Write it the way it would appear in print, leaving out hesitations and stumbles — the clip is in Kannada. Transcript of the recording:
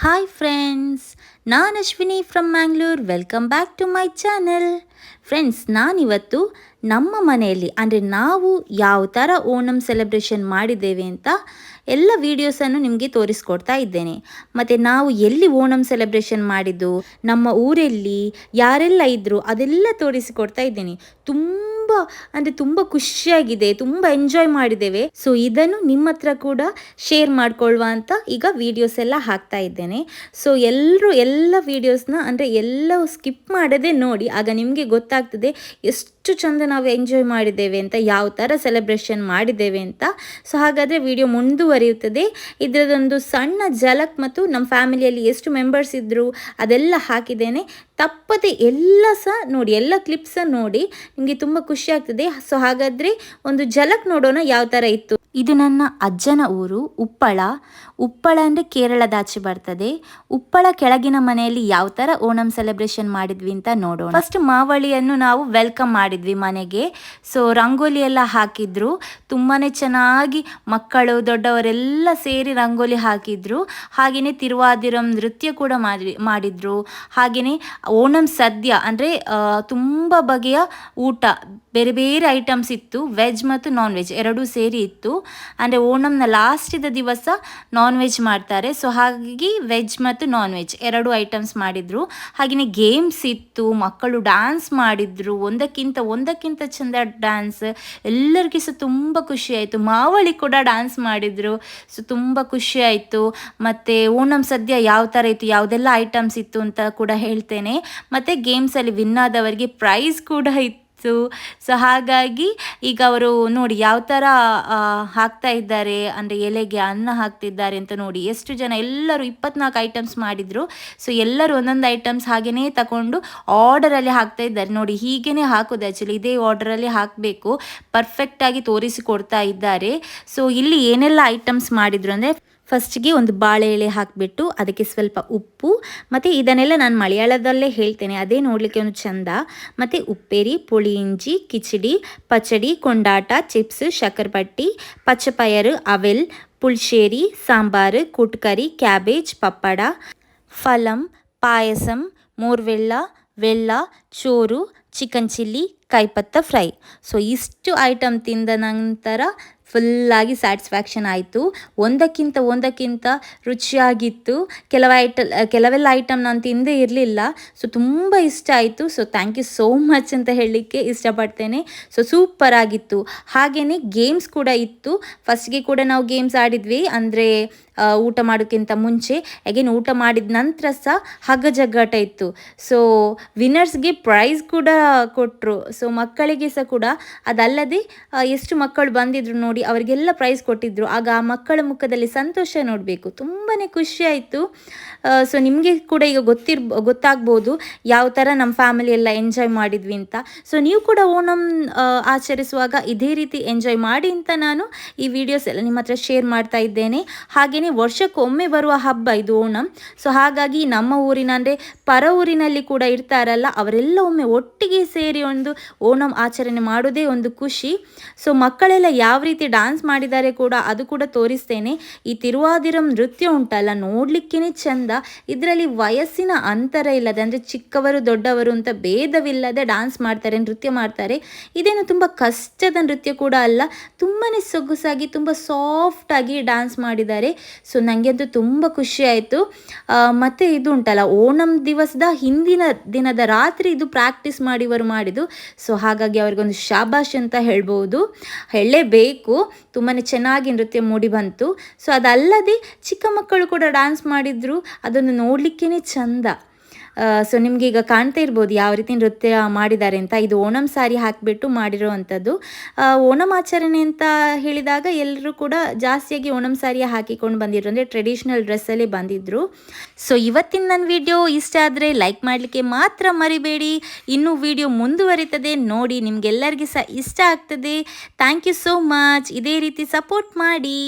ಹಾಯ್ ಫ್ರೆಂಡ್ಸ್, ನಾನು Ashwini from Mangalore. Welcome back to my channel. Friends, ನಾನಿವತ್ತು ನಮ್ಮ ಮನೆಯಲ್ಲಿ ಅಂದರೆ ನಾವು ಯಾವ ಥರ ಓಣಂ ಸೆಲೆಬ್ರೇಷನ್ ಮಾಡಿದ್ದೇವೆ ಅಂತ ಎಲ್ಲ ವೀಡಿಯೋಸನ್ನು ನಿಮಗೆ ತೋರಿಸ್ಕೊಡ್ತಾ ಇದ್ದೇನೆ. ಮತ್ತು ನಾವು ಎಲ್ಲಿ ಓಣಂ ಸೆಲೆಬ್ರೇಷನ್ ಮಾಡಿದ್ದು, ನಮ್ಮ ಊರಲ್ಲಿ ಯಾರೆಲ್ಲ ಇದ್ದರು ಅದೆಲ್ಲ ತೋರಿಸಿಕೊಡ್ತಾ ಇದ್ದೇನೆ. ತುಂಬ ಖುಷಿಯಾಗಿದೆ, ತುಂಬ ಎಂಜಾಯ್ ಮಾಡಿದ್ದೇವೆ. ಸೊ ಇದನ್ನು ನಿಮ್ಮ ಹತ್ರ ಕೂಡ ಶೇರ್ ಮಾಡ್ಕೊಳ್ಳುವ ಅಂತ ಈಗ ವೀಡಿಯೋಸ್ ಎಲ್ಲ ಹಾಕ್ತಾ ಇದ್ದೇನೆ. ಸೊ ಎಲ್ಲರೂ ಎಲ್ಲ ವೀಡಿಯೋಸ್ನ ಅಂದರೆ ಎಲ್ಲವೂ ಸ್ಕಿಪ್ ಮಾಡದೆ ನೋಡಿ, ಆಗ ನಿಮಗೆ ಗೊತ್ತಾಗ್ತದೆ ಎಷ್ಟು ಚಂದ ನಾವು ಎಂಜಾಯ್ ಮಾಡಿದ್ದೇವೆ ಅಂತ, ಯಾವ ಥರ ಸೆಲೆಬ್ರೇಷನ್ ಮಾಡಿದ್ದೇವೆ ಅಂತ. ಸೊ ಹಾಗಾದರೆ ವಿಡಿಯೋ ಮುಂದುವರಿಯುತ್ತದೆ. ಇದರದೊಂದು ಸಣ್ಣ ಝಲಕ್ ಮತ್ತು ನಮ್ಮ ಫ್ಯಾಮಿಲಿಯಲ್ಲಿ ಎಷ್ಟು ಮೆಂಬರ್ಸ್ ಇದ್ದರು ಅದೆಲ್ಲ ಹಾಕಿದ್ದೇನೆ. ತಪ್ಪದೆ ಎಲ್ಲ ಸಹ ನೋಡಿ, ಎಲ್ಲ ಕ್ಲಿಪ್ಸ ನೋಡಿ, ನಿಮಗೆ ತುಂಬ ಖುಷಿ ಆಗ್ತದೆ. ಸೊ ಹಾಗಾದರೆ ಒಂದು ಝಲಕ್ ನೋಡೋಣ ಯಾವ ಥರ ಇತ್ತು. ಇದು ನನ್ನ ಅಜ್ಜನ ಊರು ಉಪ್ಪಳ ಅಂದರೆ ಕೇರಳದಾಚೆ ಬರ್ತದೆ. ಉಪ್ಪಳ ಕೆಳಗಿನ ಮನೆಯಲ್ಲಿ ಯಾವ ಥರ ಓಣಂ ಸೆಲೆಬ್ರೇಷನ್ ಮಾಡಿದ್ವಿ ಅಂತ ನೋಡೋಣ. ಫಸ್ಟ್ ಮಾವಳಿಯನ್ನು ನಾವು ವೆಲ್ಕಮ್ ಮಾಡಿದ್ವಿ ಮನೆಗೆ. ಸೊ ರಂಗೋಲಿ ಎಲ್ಲ ಹಾಕಿದ್ರು, ತುಂಬಾ ಚೆನ್ನಾಗಿ ಮಕ್ಕಳು ದೊಡ್ಡವರೆಲ್ಲ ಸೇರಿ ರಂಗೋಲಿ ಹಾಕಿದ್ರು. ಹಾಗೆಯೇ ತಿರುವಾದಿರಂ ನೃತ್ಯ ಕೂಡ ಮಾಡಿದ್ರು. ಹಾಗೆಯೇ ಓಣಂ ಸದ್ಯ ಅಂದರೆ ತುಂಬ ಬಗೆಯ ಊಟ, ಬೇರೆ ಬೇರೆ ಐಟಮ್ಸ್ ಇತ್ತು, ವೆಜ್ ಮತ್ತು ನಾನ್ ವೆಜ್ ಎರಡೂ ಸೇರಿ ಇತ್ತು. ಅಂದರೆ ಓಣಂನ ಲಾಸ್ಟಿದ ದಿವಸ ನಾನ್ ವೆಜ್ ಮಾಡ್ತಾರೆ. ಸೊ ಹಾಗಾಗಿ ವೆಜ್ ಮತ್ತು ನಾನ್ ವೆಜ್ ಎರಡೂ ಐಟಮ್ಸ್ ಮಾಡಿದರು. ಹಾಗೆಯೇ ಗೇಮ್ಸ್ ಇತ್ತು, ಮಕ್ಕಳು ಡ್ಯಾನ್ಸ್ ಮಾಡಿದರು, ಒಂದಕ್ಕಿಂತ ಚೆಂದ ಡ್ಯಾನ್ಸ್. ಎಲ್ಲರಿಗೂ ಸಹ ತುಂಬ ಖುಷಿ ಆಯಿತು. ಮಾವಳಿ ಕೂಡ ಡ್ಯಾನ್ಸ್ ಮಾಡಿದರು. ಸೊ ತುಂಬ ಖುಷಿ ಆಯಿತು. ಮತ್ತು ಓಣಂ ಸದ್ಯ ಯಾವ ಥರ ಇತ್ತು, ಯಾವುದೆಲ್ಲ ಐಟಮ್ಸ್ ಇತ್ತು ಅಂತ ಕೂಡ ಹೇಳ್ತೇನೆ. ಮತ್ತು ಗೇಮ್ಸಲ್ಲಿ ವಿನ್ ಆದವರಿಗೆ ಪ್ರೈಸ್ ಕೂಡ ಇತ್ತು. ಸೊ ಹಾಗಾಗಿ ಈಗ ಅವರು ನೋಡಿ ಯಾವ ಥರ ಹಾಕ್ತಾ ಇದ್ದಾರೆ, ಅಂದರೆ ಎಲೆಗೆ ಅನ್ನ ಹಾಕ್ತಿದ್ದಾರೆ ಅಂತ ನೋಡಿ. ಎಷ್ಟು ಜನ, ಎಲ್ಲರೂ 24 ಐಟಮ್ಸ್ ಮಾಡಿದರು. ಸೊ ಎಲ್ಲರೂ ಒಂದೊಂದು ಐಟಮ್ಸ್ ಹಾಗೆಯೇ ತಗೊಂಡು ಆರ್ಡರಲ್ಲಿ ಹಾಕ್ತಾ ಇದ್ದಾರೆ. ನೋಡಿ, ಹೀಗೇ ಹಾಕೋದು, ಆ್ಯಕ್ಚುಲಿ ಇದೇ ಆರ್ಡರಲ್ಲಿ ಹಾಕಬೇಕು, ಪರ್ಫೆಕ್ಟಾಗಿ ತೋರಿಸಿಕೊಡ್ತಾ ಇದ್ದಾರೆ. ಸೊ ಇಲ್ಲಿ ಏನೆಲ್ಲ ಐಟಮ್ಸ್ ಮಾಡಿದರು ಅಂದರೆ, ಫಸ್ಟಿಗೆ ಒಂದು ಬಾಳೆ ಎಲೆ ಹಾಕಿಬಿಟ್ಟು ಅದಕ್ಕೆ ಸ್ವಲ್ಪ ಉಪ್ಪು, ಮತ್ತು ಇದನ್ನೆಲ್ಲ ನಾನು ಮಲಯಾಳದಲ್ಲೇ ಹೇಳ್ತೇನೆ, ಅದೇ ನೋಡಲಿಕ್ಕೆ ಒಂದು ಚಂದ. ಮತ್ತು ಉಪ್ಪೇರಿ, ಪುಳಿ ಇಂಜಿ, ಕಿಚಡಿ, ಪಚಡಿ, ಕೊಂಡಾಟ, ಚಿಪ್ಸ್, ಶಕ್ಕರಪಟ್ಟಿ, ಪಚ್ಚಪಯರು, ಅವೆಲ್, ಪುಳ್ಶೇರಿ, ಸಾಂಬಾರು, ಕುಟ್ಕರಿ, ಕ್ಯಾಬೇಜ್, ಪಪ್ಪಡ, ಫಲಂ, ಪಾಯಸಂ, ಮೋರ್ವೆಲ್ಲ, ವೆಲ್ಲ, ಚೋರು, ಚಿಕನ್ ಚಿಲ್ಲಿ, ಕೈಪತ್ತ ಫ್ರೈ. ಸೊ ಇಷ್ಟು ಐಟಮ್ ತಿಂದ ನಂತರ ಫುಲ್ಲಾಗಿ ಸ್ಯಾಟಿಸ್ಫ್ಯಾಕ್ಷನ್ ಆಯಿತು. ಒಂದಕ್ಕಿಂತ ರುಚಿಯಾಗಿತ್ತು. ಕೆಲವೆಲ್ಲ ಐಟಮ್ ನಾನು ತಿಂದೇ ಇರಲಿಲ್ಲ. ಸೊ ತುಂಬ ಇಷ್ಟ ಆಯಿತು. So thank you so much ಅಂತ ಹೇಳಲಿಕ್ಕೆ ಇಷ್ಟಪಡ್ತೇನೆ. ಸೊ ಸೂಪರ್ ಆಗಿತ್ತು. ಹಾಗೆಯೇ ಗೇಮ್ಸ್ ಕೂಡ ಇತ್ತು. ಫಸ್ಟ್ಗೆ ಕೂಡ ನಾವು ಗೇಮ್ಸ್ ಆಡಿದ್ವಿ, ಅಂದರೆ ಊಟ ಮಾಡೋಕ್ಕಿಂತ ಮುಂಚೆ. ಅಗೇನ್ ಊಟ ಮಾಡಿದ ನಂತರ ಸಹ ಹಗ್ಗ ಜಗ್ಗಾಟ ಇತ್ತು. ಸೊ ವಿನ್ನರ್ಸ್ಗೆ ಪ್ರೈಸ್ ಕೂಡ ಕೊಟ್ಟರು. ಸೊ ಮಕ್ಕಳಿಗೆ ಸಹ ಕೂಡ, ಅದಲ್ಲದೆ ಎಷ್ಟು ಮಕ್ಕಳು ಬಂದಿದ್ರು ನೋಡಿ, ಅವರಿಗೆಲ್ಲ ಪ್ರೈಸ್ ಕೊಟ್ಟಿದ್ದರು. ಆಗ ಆ ಮಕ್ಕಳ ಮುಖದಲ್ಲಿ ಸಂತೋಷ ನೋಡಬೇಕು, ತುಂಬಾ ಖುಷಿ ಆಯಿತು. ಸೊ ನಿಮಗೆ ಕೂಡ ಈಗ ಗೊತ್ತಾಗ್ಬೋದು ಯಾವ ಥರ ನಮ್ಮ ಫ್ಯಾಮಿಲಿ ಎಲ್ಲ ಎಂಜಾಯ್ ಮಾಡಿದ್ವಿ ಅಂತ. ಸೊ ನೀವು ಕೂಡ ಓಣಂ ಆಚರಿಸುವಾಗ ಇದೇ ರೀತಿ ಎಂಜಾಯ್ ಮಾಡಿ ಅಂತ ನಾನು ಈ ವಿಡಿಯೋಸ್ ಎಲ್ಲ ನಿಮ್ಮ ಹತ್ರ ಶೇರ್ ಮಾಡ್ತಾ ಇದ್ದೇನೆ. ಹಾಗೆಯೇ ವರ್ಷಕ್ಕೊಮ್ಮೆ ಬರುವ ಹಬ್ಬ ಇದು ಓಣಂ. ಸೊ ಹಾಗಾಗಿ ನಮ್ಮ ಊರಿನ, ಅಂದರೆ ಪರ ಊರಿನಲ್ಲಿ ಕೂಡ ಇರ್ತಾರಲ್ಲ, ಅವರೆಲ್ಲ ಒಮ್ಮೆ ಒಟ್ಟಿಗೆ ಸೇರಿ ಒಂದು ಓಣಂ ಆಚರಣೆ ಮಾಡೋದೇ ಒಂದು ಖುಷಿ. ಸೊ ಮಕ್ಕಳೆಲ್ಲ ಯಾವ ರೀತಿ ಡ್ಯಾನ್ಸ್ ಮಾಡಿದ್ದಾರೆ ಕೂಡ ಅದು ಕೂಡ ತೋರಿಸ್ತೇನೆ. ಈ ತಿರುವಾದಿರಂ ನೃತ್ಯ ಉಂಟಲ್ಲ, ನೋಡಲಿಕ್ಕೇ ಚೆಂದ. ಇದರಲ್ಲಿ ವಯಸ್ಸಿನ ಅಂತರ ಇಲ್ಲದೆ, ಅಂದರೆ ಚಿಕ್ಕವರು ದೊಡ್ಡವರು ಅಂತ ಭೇದವಿಲ್ಲದೆ ಡ್ಯಾನ್ಸ್ ಮಾಡ್ತಾರೆ, ನೃತ್ಯ ಮಾಡ್ತಾರೆ. ಇದೇನು ತುಂಬ ಕಷ್ಟದ ನೃತ್ಯ ಕೂಡ ಅಲ್ಲ, ತುಂಬಾ ಸೊಗಸಾಗಿ ತುಂಬ ಸಾಫ್ಟಾಗಿ ಡ್ಯಾನ್ಸ್ ಮಾಡಿದ್ದಾರೆ. ಸೊ ನನಗೆ ಅಂತೂ ತುಂಬ ಖುಷಿ ಆಯಿತು. ಮತ್ತು ಇದು ಉಂಟಲ್ಲ, ಓಣಂ ದಿವಸದ ಹಿಂದಿನ ದಿನದ ರಾತ್ರಿ ಇದು ಪ್ರಾಕ್ಟೀಸ್ ಮಾಡಿದ್ದು. ಸೊ ಹಾಗಾಗಿ ಅವ್ರಿಗೊಂದು ಶಾಬಾಷ್ ಅಂತ ಹೇಳಲೇಬೇಕು. ತುಂಬಾ ಚೆನ್ನಾಗಿ ನೃತ್ಯ ಮೂಡಿ ಬಂತು. ಸೊ ಅದಲ್ಲದೆ ಚಿಕ್ಕ ಮಕ್ಕಳು ಕೂಡ ಡ್ಯಾನ್ಸ್ ಮಾಡಿದರು, ಅದನ್ನು ನೋಡಲಿಕ್ಕೇ ಚಂದ. ಸೊ ನಿಮಗೆ ಈಗ ಕಾಣ್ತಾ ಇರ್ಬೋದು ಯಾವ ರೀತಿ ನೃತ್ಯ ಮಾಡಿದ್ದಾರೆ ಅಂತ. ಇದು ಓಣಂ ಸಾರಿ ಹಾಕಿಬಿಟ್ಟು ಮಾಡಿರೋವಂಥದ್ದು. ಓಣಂ ಆಚರಣೆ ಅಂತ ಹೇಳಿದಾಗ ಎಲ್ಲರೂ ಕೂಡ ಜಾಸ್ತಿಯಾಗಿ ಓಣಂ ಸಾರಿಯ ಹಾಕಿಕೊಂಡು ಬಂದಿದ್ರು, ಅಂದರೆ ಟ್ರೆಡಿಷ್ನಲ್ ಡ್ರೆಸ್ಸಲ್ಲಿ ಬಂದಿದ್ದರು. ಸೊ ಇವತ್ತಿನ ನನ್ನ ವಿಡಿಯೋ ಇಷ್ಟ ಆದರೆ ಲೈಕ್ ಮಾಡಲಿಕ್ಕೆ ಮಾತ್ರ ಮರಿಬೇಡಿ. ಇನ್ನೂ ವಿಡಿಯೋ ಮುಂದುವರಿತದೆ ನೋಡಿ, ನಿಮಗೆಲ್ಲರಿಗೂ ಸಹ ಇಷ್ಟ ಆಗ್ತದೆ. Thank you so much. ಇದೇ ರೀತಿ ಸಪೋರ್ಟ್ ಮಾಡಿ.